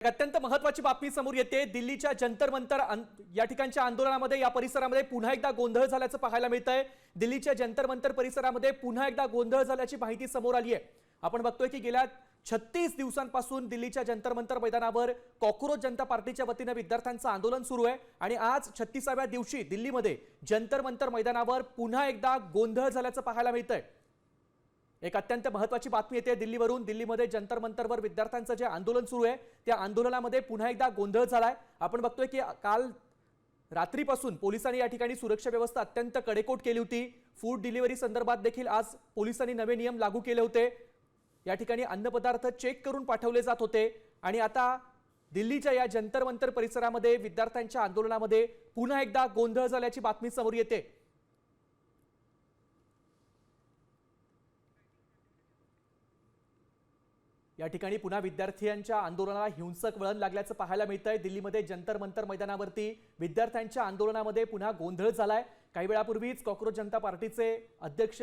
अत्यंत महत्त्वाची बातमी समोर येते। दिल्लीच्या जंतर मंतर या ठिकाणच्या आंदोलनामध्ये या परिसरामध्ये पुन्हा एकदा गोंधळ झाल्याचं पाहायला मिळतंय। दिल्लीच्या जंतर मंतर परिसरामध्ये पुन्हा एकदा गोंधळ झाल्याची माहिती समोर आली आहे। आपण बघतोय की गेल्या 36 दिवसांपासून दिल्लीच्या जंतर मंतर मैदानावर कॉकरोच जनता पार्टीच्या वतीने विद्यार्थ्यांचं आंदोलन सुरू आहे आणि आज 36व्या दिवशी दिल्लीमध्ये जंतर मंतर मैदानावर पुन्हा एकदा गोंधळ झाल्याचं पाहायला मिळतंय। एक अत्यंत महत्त्वाची बातमी येते दिल्लीवरून। दिल्लीमध्ये जंतर मंतरवर विद्यार्थ्यांचं जे आंदोलन सुरू आहे त्या आंदोलनामध्ये पुन्हा एकदा गोंधळ झालाय। आपण बघतोय की काल रात्रीपासून पोलिसांनी या ठिकाणी सुरक्षा व्यवस्था अत्यंत कडेकोट केली होती। फूड डिलिव्हरी संदर्भात देखील आज पोलिसांनी नवे नियम लागू केले होते। या ठिकाणी अन्नपदार्थ चेक करून पाठवले जात होते आणि आता दिल्लीच्या या जंतर मंतर परिसरामध्ये विद्यार्थ्यांच्या आंदोलनामध्ये पुन्हा एकदा गोंधळ झाल्याची बातमी समोर येते। या ठिकाणी पुन्हा विद्यार्थ्यांच्या आंदोलनाला हिंसक वळण लागल्याचं पाहायला मिळतंय। दिल्लीमध्ये जंतर मंतर मैदानावरती विद्यार्थ्यांच्या आंदोलनामध्ये पुन्हा गोंधळ झालाय। काही वेळापूर्वीच कॉकरोच जनता पार्टीचे अध्यक्ष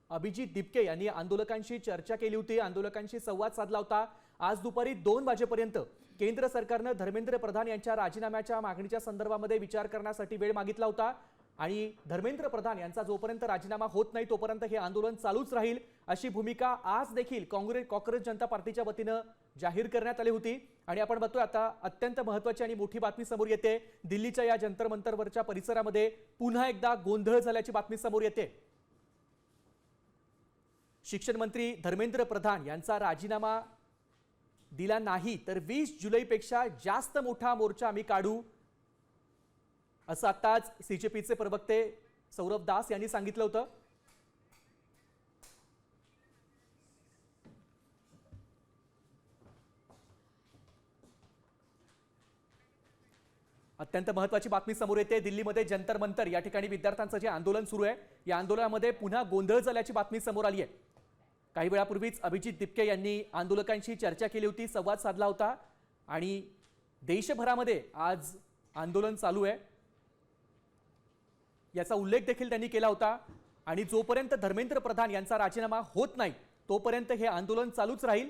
अभिजीत दिपके यांनी आंदोलकांशी चर्चा केली होती, आंदोलकांशी संवाद साधला होता। आज दुपारी 2 वाजेपर्यंत केंद्र सरकारनं धर्मेंद्र प्रधान यांच्या राजीनाम्याच्या मागणीच्या संदर्भामध्ये विचार करण्यासाठी वेळ मागितला होता आणि धर्मेंद्र प्रधान यांचा जोपर्यंत राजीनामा होत नाही तोपर्यंत हे आंदोलन चालूच राहील अशी भूमिका आज देखील कॉकरोच जनता पार्टीच्या वतीने जाहीर करण्यात आली होती। आणि आपण बघतोय आता अत्यंत महत्त्वाची आणि मोठी बातमी समोर येते। दिल्लीच्या या जंतर मंतरवरच्या परिसरामध्ये पुन्हा एकदा गोंधळ झाल्याची बातमी समोर येते। शिक्षण मंत्री धर्मेंद्र प्रधान यांचा राजीनामा दिला नाही तर 20 जुलैपेक्षा जास्त मोठा मोर्चा आम्ही काढू असं आताच सीजेपीचे प्रवक्ते सौरभ दास यांनी सांगितलं होतं। अत्यंत महत्त्वाची बातमी समोर येते। दिल्लीमध्ये जंतर मंतर या ठिकाणी विद्यार्थ्यांचं जे आंदोलन सुरू आहे या आंदोलनामध्ये पुन्हा गोंधळ झाल्याची बातमी समोर आली आहे। काही वेळापूर्वीच अभिजीत दिपके यांनी आंदोलकांशी चर्चा केली होती, संवाद साधला होता आणि देशभरामध्ये आज आंदोलन चालू आहे याचा उल्लेख देखील त्यांनी केला होता आणि जोपर्यंत धर्मेंद्र प्रधान यांचा राजीनामा होत नाही तोपर्यंत हे आंदोलन चालूच राहील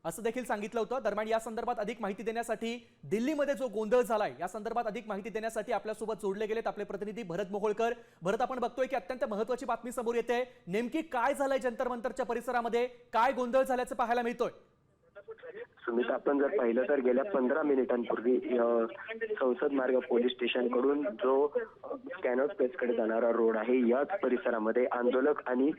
असं देखील सांगितलं होतं। दरम्यान या संदर्भात अधिक माहिती देण्यासाठी दिल्लीमध्ये जो गोंधळ झालाय या संदर्भात अधिक माहिती देण्यासाठी आपल्यासोबत जोडले गेलेत आपले प्रतिनिधी भरत मोहोळकर। भरत, आपण बघतोय की अत्यंत महत्त्वाची बातमी समोर येते। नेमकी काय झालंय जंतर मंतरच्या परिसरामध्ये, काय गोंधळ झाल्याचं पाहायला मिळतोय? सुमित, आपण जर पाहिलं तर गेल्या 15 मिनिटांपूर्वी संसद मार्ग पोलीस स्टेशन कडून जो कॅनॉट प्लेसकडे जाणारा रोड आहे याच परिसरामध्ये आंदोलक आणि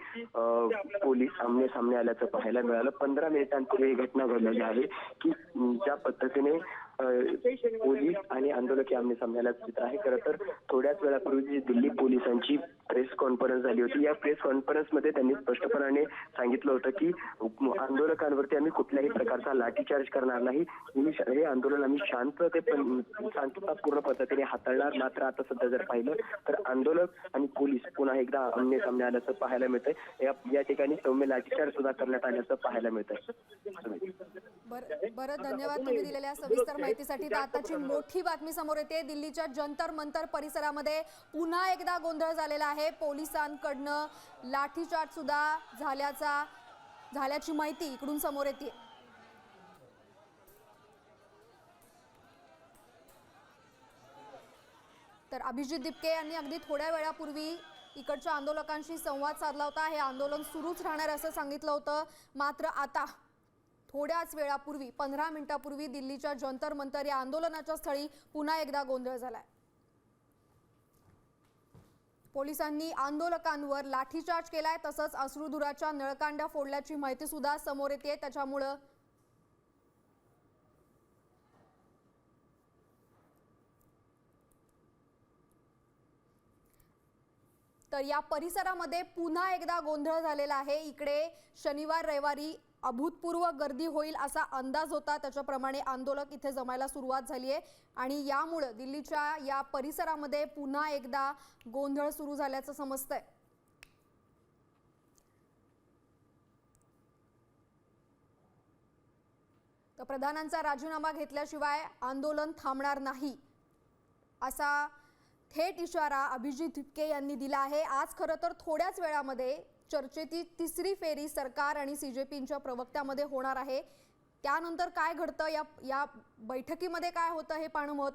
पोलीस आमने सामने आल्याचं पाहायला मिळालं। 15 मिनिटांपूर्वी ही घटना घडलेली आहे की ज्या पद्धतीने पोलीस आणि आंदोलक आमने सामने आल्याचं चित्र आहे। खरं तर थोड्याच वेळापूर्वी दिल्ली पोलिसांची प्रेस कॉन्फरन्स झाली होती। या प्रेस कॉन्फरन्समध्ये त्यांनी स्पष्टपणे सांगितलं होतं की आंदोलकांवरती आम्ही कुठल्याही प्रकारचा लाठीचार्ज करणार नाही, हे आंदोलन आम्ही शांततापूर्ण पद्धतीने हाताळणार। मात्र आता सध्या जर पाहिलं तर आंदोलक आणि पोलीस पुन्हा एकदा आमने सामने आल्याचं पाहायला मिळतंय। या ठिकाणी सौम्य लाठीचार्ज सुद्धा करण्यात आल्याचं पाहायला मिळतंय। बरं, धन्यवाद तुम्ही दिलेल्या सविस्तर माहितीसाठी। तर आताची मोठी बातमी समोर येते। दिल्लीच्या जंतर मंतर परिसरामध्ये पुन्हा एकदा गोंधळ झालेला आहे। पोलिसांकडनं लाठीचार्ज सुद्धा झाल्याची माहिती इकडून समोर येते। तर अभिजीत दिपके यांनी अगदी थोड्या वेळापूर्वी इकडच्या आंदोलकांशी संवाद साधला होता। हे आंदोलन सुरूच राहणार असं सांगितलं होतं। मात्र आता थोड्याच वेळापूर्वी 15 मिनिटापूर्वी दिल्लीच्या जंतर मंतर या आंदोलनाच्या स्थळी पुन्हा एकदा गोंधळ झालाय। पोलिसांनी आंदोलकांवर लाठीचार्ज केलाय, तसंच अश्रुधुराच्या नळकांड्या फोडल्याची माहिती सुद्धा समोर येते। त्याच्यामुळे तर या परिसरामध्ये पुन्हा एकदा गोंधळ झालेला आहे। इकडे शनिवार रविवारी अभूतपूर्व गर्दी होईल असा अंदाज होता, त्याच्याप्रमाणे आंदोलक इथे जमायला सुरुवात झाली आहे आणि यामुळे दिल्लीच्या या परिसरामध्ये पुन्हा एकदा गोंधळ सुरू झाल्याचं समजतंय। तर प्रधानांचा राजीनामा घेतल्याशिवाय आंदोलन थांबणार नाही असा थेट इशारा अभिजीत दिपके यांनी दिला आहे। आज खरं तर थोड्याच वेळामध्ये चर्चेची तिसरी फेरी सरकार आणि सीजेपीच्या प्रवक्त्यामध्ये होणार आहे। त्यानंतर काय घडतं, या बैठकीमध्ये काय होतं हे पाहणं महत्त्वाचं